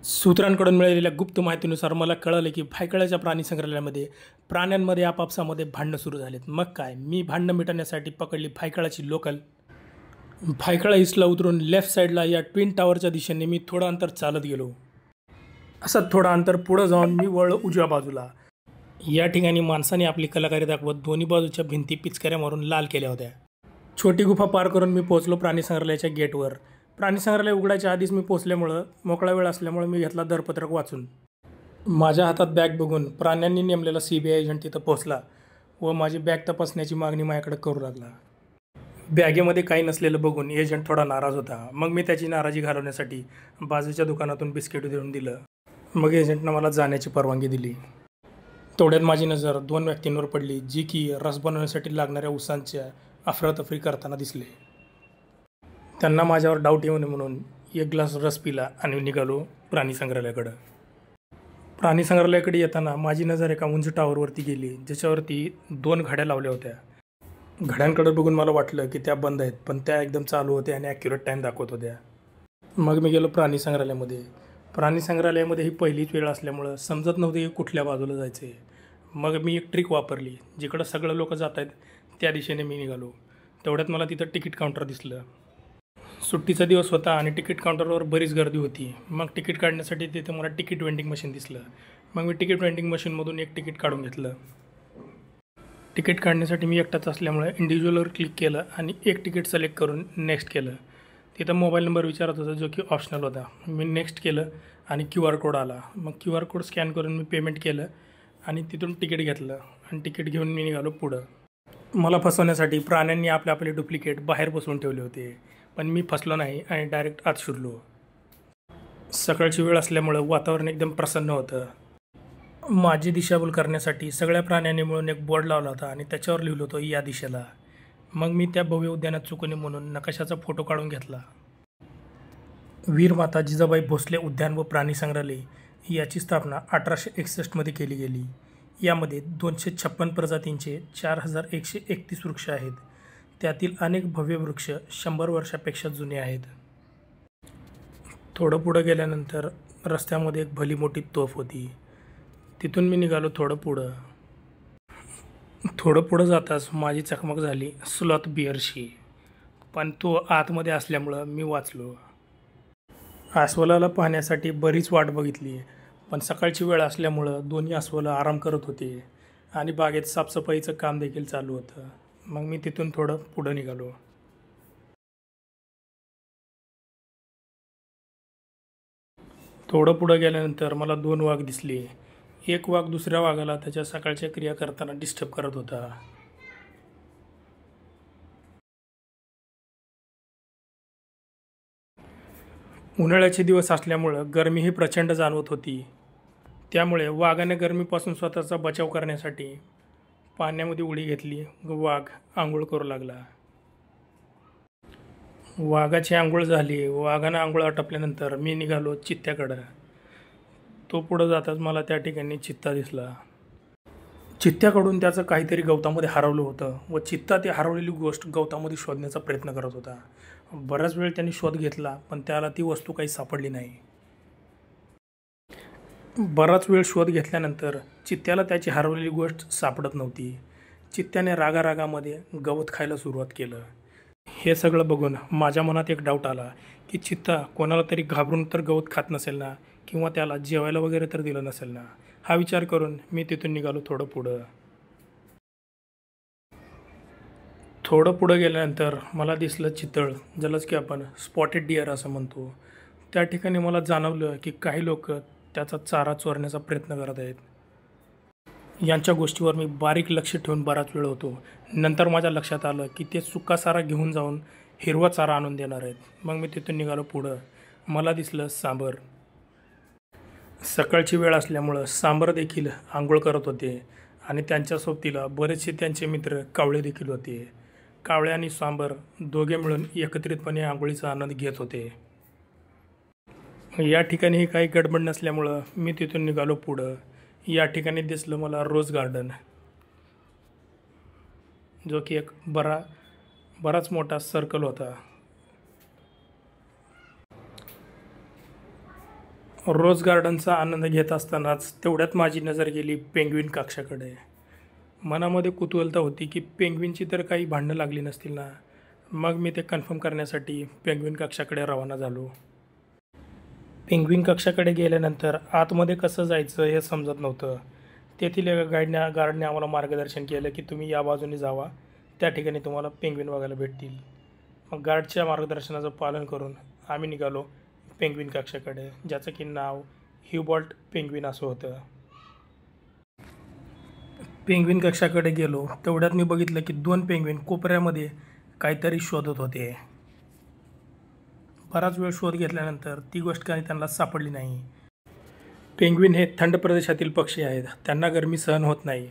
सूत्रांकडून मिळालेल्या गुप्त माहितीनुसार मला कळलं की भायखळ्याच्या प्राणी संग्रहालयामध्ये प्राण्यांमध्ये आपापसामध्ये भांडणं सुरू झालेत. मग काय, मी भांडणं मिटवण्यासाठी पकडली भायखळ्याची लोकल. भायखळा ईस्टला उतरून लेफ्ट साईडला या ट्विन टावरच्या दिशेने मी थोडं अंतर चालत गेलो. असं थोडं अंतर पुढं जाऊन मी वळलो उजव्या बाजूला. या ठिकाणी माणसाने आपली कलाकारी दाखवत दोन्ही बाजूच्या भिंती पिचकाऱ्या मारून लाल केल्या होत्या. छोटी गुफा पार करून मी पोहोचलो प्राणी संग्रहालयाच्या गेटवर. प्राणी संग्रहालय उघडायच्या आधीच मी पोचल्यामुळं मोकळा वेळ असल्यामुळे मी घेतला दरपत्रक वाचून. माझ्या हातात बॅग बघून प्राण्यांनी नेमलेला CBI एजंट तिथं पोहोचला व माझी बॅग तपासण्याची मागणी माझ्याकडे करू लागला. बॅगेमध्ये काही नसलेलं बघून एजंट थोडा नाराज होता. मग मी त्याची नाराजी घालवण्यासाठी बाजूच्या दुकानातून बिस्किट देऊन दिलं. मग एजंटनं मला जाण्याची परवानगी दिली. तेवढ्यात माझी नजर 2 व्यक्तींवर पडली, जी की रस बनवण्यासाठी लागणाऱ्या उसांच्या अफरातफरी करताना दिसले. त्यांना माझ्यावर डाऊट येऊ नये म्हणून एक ग्लास रस पिला आणि निघालो प्राणी संग्रहालयाकडं. प्राणी संग्रहालयाकडे येताना माझी नजर एका उंच टावरवरती गेली, ज्याच्यावरती 2 घड्या लावल्या होत्या. घड्यांकडे बघून मला वाटलं की त्या बंद आहेत, पण त्या एकदम चालू होत्या आणि ॲक्युरेट टाईम दाखवत होत्या. मग मी गेलो प्राणी संग्रहालयामध्ये. प्राणी संग्रहालयामध्ये ही पहिलीच वेळ असल्यामुळं समजत नव्हते की कुठल्या बाजूला जायचं आहे. मग मी एक ट्रिक वापरली. जिकडं सगळं लोक जात आहेत त्या दिशेने मी निघालो. तेवढ्यात मला तिथं तिकीट काउंटर दिसलं. सुट्टीचा दिवस होता आणि तिकीट काउंटरवर बरीच गर्दी होती. मग तिकीट काढण्यासाठी तिथे मला तिकीट वेंडिंग मशीन दिसलं. मग मी तिकीट वेंडिंग मशीनमधून एक तिकीट काढून घेतलं. तिकीट काढण्यासाठी मी एकटाच असल्यामुळे इंडिव्हिज्युअलवर क्लिक केलं आणि एक तिकीट सिलेक्ट करून नेक्स्ट केलं. तिथं मोबाईल नंबर विचारत होता, जो की ऑप्शनल होता. मी नेक्स्ट केलं आणि QR कोड आला. मग QR कोड स्कॅन करून मी पेमेंट केलं आणि तिथून तिकीट घेतलं आणि तिकीट घेऊन मी निघालो पुढं. मला फसवण्यासाठी प्राण्यांनी आपले डुप्लिकेट बाहेर बसवून ठेवले होते, पण मी फसलो नाही आणि डायरेक्ट आत शिरलो. सकाळची वेळ असल्यामुळं वातावरण एकदम प्रसन्न होतं. माझी दिशाभूल करण्यासाठी सगळ्या प्राण्यांनी मिळून एक बोर्ड लावला होता आणि त्याच्यावर लिहिलं होतं या दिशेला. मग मी त्या भव्य उद्यानात चुकू नये म्हणून नकाशाचा फोटो काढून घेतला. वीर माता जिजाबाई भोसले उद्यान व प्राणी संग्रहालय याची स्थापना 1861 केली गेली. यामध्ये 256 प्रजातींचे 4131 वृक्ष आहेत. त्यातील अनेक भव्य वृक्ष 100 वर्षापेक्षा जुने आहेत. थोडं पुढं गेल्यानंतर रस्त्यामध्ये एक भली मोठी तोफ होती. तिथून मी निघालो थोडं पुढं जाताच माझी चकमक झाली स्लॉथ बिअरशी, पण तो आतमध्ये असल्यामुळं मी वाचलो. अस्वलाला पाहण्यासाठी बरीच वाट बघितली, पण सकाळची वेळ असल्यामुळं दोन्ही अस्वलं आराम करत होते आणि बागेत साफसफाईचं काम देखील चालू होतं. मग मी तिथून थोडं पुढं निघालो. थोडं पुढं गेल्यानंतर मला 2 वाघ दिसले. एक वाघ दुसऱ्या वाघाला त्याच्या सकाळच्या क्रिया करताना डिस्टर्ब करत होता. उन्हाळ्याचे दिवस असल्यामुळं गरमीही प्रचंड जाणवत होती. त्यामुळे वाघाने गरमीपासून स्वतःचा बचाव करण्यासाठी पाण्यामध्ये उडी घेतली व वाघ आंघोळ करू लागला. वाघाची आंघोळ झाली. वाघानं आंघोळ आटपल्यानंतर मी निघालो चित्त्याकडं. तो पुढं जाताच मला त्या ठिकाणी चित्ता दिसला. चित्त्याकडून त्याचं काहीतरी गवतामध्ये हरवलं होतं व चित्ता ती हरवलेली गोष्ट गवतामध्ये शोधण्याचा प्रयत्न करत होता. बराच वेळ त्यांनी शोध घेतला, पण त्याला ती वस्तू काही सापडली नाही. बराच वेळ शोध घेतल्यानंतर चित्त्याला त्याची हरवलेली गोष्ट सापडत नव्हती. चित्त्याने रागारागामध्ये गवत खायला सुरुवात केलं. हे सगळं बघून माझ्या मनात एक डाऊट आला की चित्ता कोणाला तरी घाबरून तर गवत खात नसेल ना, किंवा त्याला जेवायला वगैरे तर दिलं नसेल ना. हा विचार करून मी तिथून निघालो थोडं पुढं गेल्यानंतर मला दिसलं चितळ, ज्यालाच की आपण स्पॉटेड डिअर असं म्हणतो. त्या ठिकाणी मला जाणवलं की काही लोक त्याचा चारा चोरण्याचा प्रयत्न करत आहेत. यांच्या गोष्टीवर मी बारीक लक्ष ठेवून बराच वेळ होतो. नंतर माझ्या लक्षात आलं की ते सुका चारा घेऊन जाऊन हिरवा चारा आणून देणार आहेत. मग मी तिथून निघालो पुढं. मला दिसलं सांबर. सकाळची वेळ असल्यामुळं सांबर देखील आंघोळ करत होते आणि त्यांच्या सोबतीला बरेचसे त्यांचे मित्र कावळे देखील होते. कावळे आणि सांबर दोघे मिळून एकत्रितपणे आंघोळीचा आनंद घेत होते. या ठिकाणी काही गडबड नसल्यामुळं मी तिथून निघालो पुढं. या ठिकाणी दिसलं मला रोज गार्डन, जो की एक बराच मोठा सर्कल होता. रोज गार्डनचा आनंद घेत असतानाच तेवढ्यात माझी नजर गेली पेंग्विन कक्षाकडे. मनामध्ये कुतूहलता होती की पेंग्विनची तर काही भांडणं लागली नसतील ना. मग मी ते कन्फर्म करण्यासाठी पेंग्विन कक्षाकडे रवाना झालो. पेंग्विन कक्षाकडे गेल्यानंतर आतमध्ये कसं जायचं हे समजत नव्हतं. तेथील एका गार्डने आम्हाला मार्गदर्शन केलं की तुम्ही या बाजूने जावा, त्या ठिकाणी तुम्हाला पेंग्विन बघायला भेटतील. मग गार्डच्या मार्गदर्शनाचं पालन करून आम्ही निघालो पेंग्विन कक्षाकडे, ज्याचं की नाव ह्युबॉल्ट पेंग्विन असं होतं. पेंग्विन कक्षाकडे गेलो तेवढ्यात मी बघितलं की 2 पेंग्विन कोपऱ्यामध्ये काहीतरी शोधत होते. बराच वेळ शोध घेतल्यानंतर ती गोष्ट काही त्यांना सापडली नाही. पेंग्विन हे थंड प्रदेशातील पक्षी आहेत, त्यांना गरमी सहन होत नाही.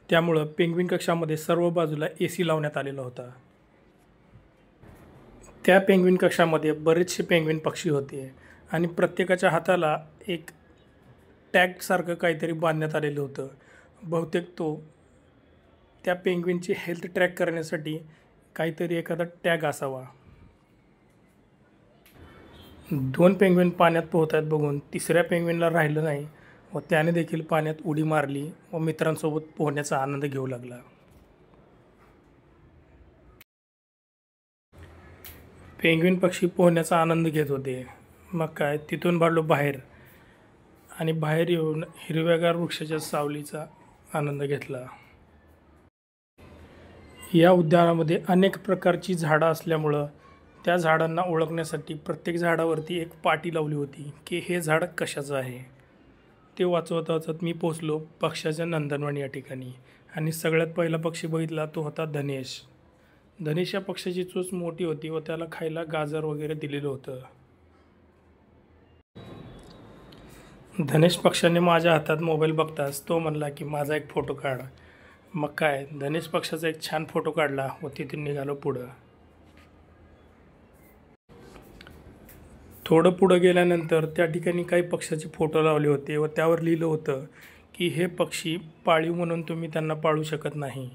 त्यामुळं पेंग्विन कक्षामध्ये सर्व बाजूला AC लावण्यात आलेला होता. त्या पेंग्विन कक्षामध्ये बरेचसे पेंग्विन पक्षी होते आणि प्रत्येकाच्या हाताला एक टॅगसारखं काहीतरी बांधण्यात आलेलं होतं. बहुतेक तो त्या पेंग्विनची हेल्थ ट्रॅक करण्यासाठी काहीतरी एखादा टॅग असावा. 2 पेंग्विन पाण्यात पोहत आहेत बघून तिसऱ्या पेंग्विनला राहिलं नाही व त्याने देखील पाण्यात उडी मारली व मित्रांसोबत पोहण्याचा आनंद घेऊ लागला. पेंग्विन पक्षी पोहण्याचा आनंद घेत होते. मग काय, तिथून बाळलो बाहेर आणि बाहेर येऊन हिरव्यागार वृक्षाच्या सावलीचा आनंद घेतला. या उद्यानामध्ये अनेक प्रकारची झाडं असल्यामुळं त्या झाडांना ओळखण्यासाठी प्रत्येक झाडावरती एक पाटी लावली होती की हे झाड कशाचं आहे. ते वाचवत वाचत मी पोचलो पक्ष्याच्या नंदनवन या ठिकाणी आणि सगळ्यात पहिला पक्षी बघितला तो होता धनेश. धनेश या पक्ष्याची चोच मोठी होती व त्याला खायला गाजर वगैरे दिलेलं होतं. धनेश पक्षाने माझ्या हातात मोबाईल बघताच तो म्हणला की माझा एक फोटो काढ. मग काय, धनेश पक्षाचा एक छान फोटो काढला व तिथून निघालो पुढं. थोडं पुढं गेल्यानंतर त्या ठिकाणी काही पक्ष्याचे फोटो लावले होते व त्यावर लिहिलं होतं की हे पक्षी पाळीव म्हणून तुम्ही त्यांना पाळू शकत नाही.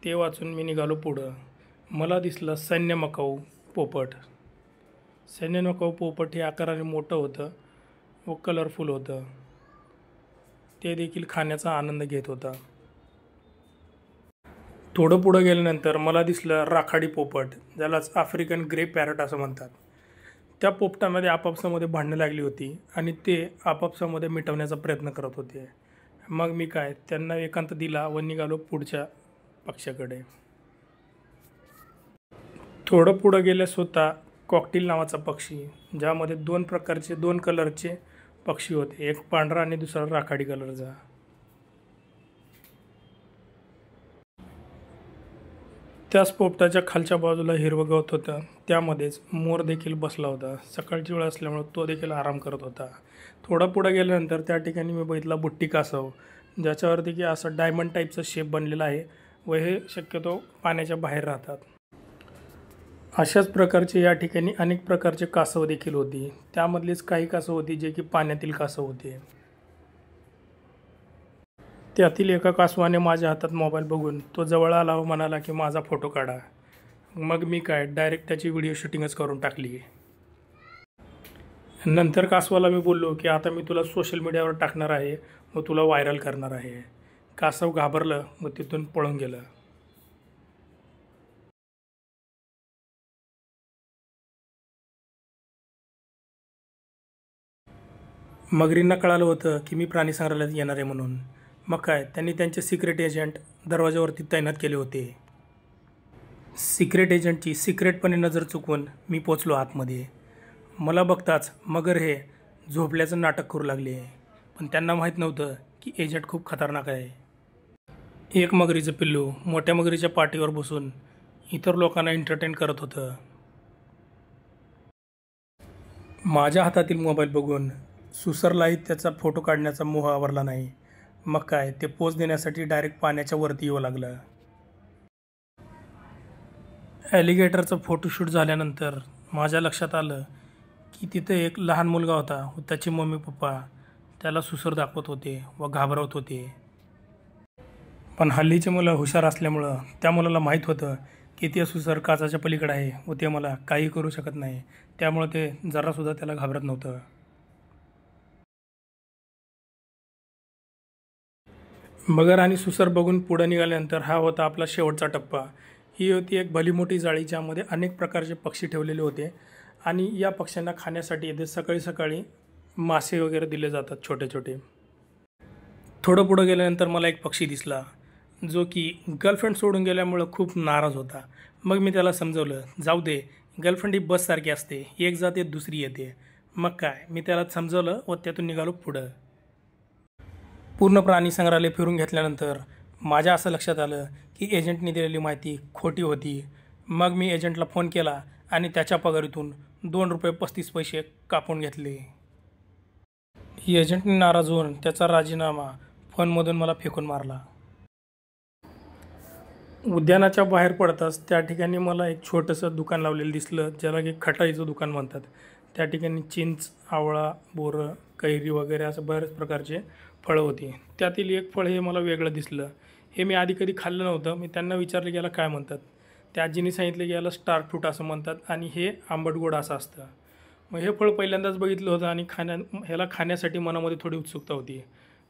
ते वाचून मी निघालो पुढं. मला दिसलं सैन्यमकाऊ पोपट. सैन्यमकाऊ पोपट हे आकाराने मोठं होतं व कलरफुल होतं. ते देखील खाण्याचा आनंद घेत होता. थोडं पुढं गेल्यानंतर मला दिसलं राखाडी पोपट, ज्यालाच आफ्रिकन ग्रे पॅरट असं म्हणतात. त्या पोपटामध्ये आपापसामध्ये भांडणं लागली होती आणि ते आपापसामध्ये मिटवण्याचा प्रयत्न करत होते. मग मी काय, त्यांना एकांत दिला व निघालो पुढच्या पक्षाकडे. थोडं पुढं गेल्यास होता कॉकटेल नावाचा पक्षी, ज्यामध्ये 2 कलरचे पक्षी होते, एक पांढरा आणि दुसरा राखाडी कलरचा. त्याच पोपटाच्या खालच्या बाजूला हिरवं गवत होतं, त्यामध्येच मोर देखील बसला होता. सकाळची वेळ असल्यामुळे तो देखील आराम करत होता. थोडं पुढं गेल्यानंतर त्या ठिकाणी मी बघितला बुट्टी कासव, ज्याच्यावरती की असं डायमंड टाईपचा शेप बनलेला आहे व हे शक्यतो पाण्याच्या बाहेर राहतात. अशाच प्रकारचे या ठिकाणी अनेक प्रकारचे कासव देखील होती. त्यामधलीच काही कासव होती जे की पाण्यातील कासव होते. त्यातील एका कासवाने माझ्या हातात मोबाईल बघून तो जवळ आला व म्हणाला की माझा फोटो काढा. मग मी काय, डायरेक्ट त्याची व्हिडिओ शूटिंगच करून टाकली. नंतर कासवाला मी बोललो की आता मी तुला सोशल मीडियावर टाकणार आहे व तुला व्हायरल करणार आहे. कासव घाबरलं व तिथून पळून गेलं. मगरींना कळालं होतं की मी प्राणी संग्रहालयात येणार आहे म्हणून. मग काय, त्यांनी त्यांचे सिक्रेट एजंट दरवाजावरती तैनात केले होते. सिक्रेट एजंटची सिक्रेटपणे नजर चुकवून मी पोचलो आतमध्ये. मला बघताच मगर हे झोपल्याचं नाटक करू लागले, पण त्यांना माहीत नव्हतं की एजंट खूप खतरनाक आहे. एक मगरीचं पिल्लू मोठ्या मगरीच्या पाठीवर बसून इतर लोकांना एंटरटेन करत होतं. माझ्या हातातील मोबाईल बघून सुसरलाही त्याचा फोटो काढण्याचा मोह आवरला नाही. मग काय, ते पोज देण्यासाठी डायरेक्ट पाण्याच्या वरती येऊ लागलं. ॲलिगेटरचं फोटोशूट झाल्यानंतर माझ्या लक्षात आलं की तिथे एक लहान मुलगा होता व त्याचे मम्मी पप्पा त्याला सुसर दाखवत होते व घाबरवत होते. पण हल्लीचे मुलं हुशार असल्यामुळं त्या मुलाला माहीत होतं की ते सुसर काचाच्या पलीकडे आहे व ते मला काही करू शकत नाही. त्यामुळे ते जरासुद्धा त्याला घाबरत नव्हतं. मगर आणि सुसर बघून पुढे निघाल्यानंतर हा होता आपला शेवटचा टप्पा. ही होती एक भली मोठी जाळी ज्यामध्ये अनेक प्रकारचे पक्षी ठेवलेले होते आणि या पक्ष्यांना खाण्यासाठी इथे सकाळी सकाळी मासे वगैरे दिले जातात छोटे छोटे. थोडं पुढं गेल्यानंतर मला एक पक्षी दिसला जो की गर्लफ्रेंड सोडून गेल्यामुळं खूप नाराज होता. मग मी त्याला समजवलं, जाऊ दे, गर्लफ्रेंड ही बससारखी असते, एक जाते दुसरी येते. मग काय, मी त्याला समजवलं व त्यातून निघालो पुढं. पूर्ण प्राणी संग्रहालय फिरून घेतल्यानंतर माझ्या असं लक्षात आलं की एजंटने दिलेली माहिती खोटी होती. मग मी एजंटला फोन केला आणि त्याच्या पगारीतून ₹2.35 कापून घेतले. एजंटने नाराज होऊन त्याचा राजीनामा फोनमधून मला फेकून मारला. उद्यानाच्या बाहेर पडताच त्या ठिकाणी मला एक छोटंसं दुकान लावलेलं दिसलं, ज्याला की खटाईचं दुकान म्हणतात. त्या ठिकाणी चिंच, आवळा, बोरं, कैरी वगैरे असं बऱ्याच प्रकारचे फळं होती. त्यातील एक फळ हे मला वेगळं दिसलं. हे मी आधी कधी खाल्लं नव्हतं. मी त्यांना विचारलं की याला काय म्हणतात. त्या आजीने सांगितलं की याला स्टार फ्रूट असं म्हणतात आणि हे आंबट गोड असं असतं. मग हे फळ पहिल्यांदाच बघितलं होतं आणि ह्याला खाण्यासाठी मनामध्ये थोडी उत्सुकता होती.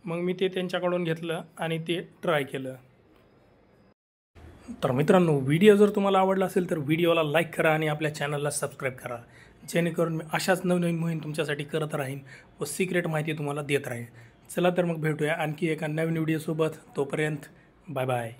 मग मी ते त्यांच्याकडून घेतलं आणि ते ट्राय केलं. तर मित्रांनो, व्हिडिओ जर तुम्हाला आवडला असेल तर व्हिडिओला लाईक करा आणि आपल्या चॅनलला सबस्क्राईब करा, जेणेकरून मी अशाच नवनवीन मोहीम तुमच्यासाठी करत राहीन व सिक्रेट माहिती तुम्हाला देत राहीन. चला तर मग भेटूया आणखी एका नवीन व्हिडिओसोबत. तोपर्यंत बाय बाय.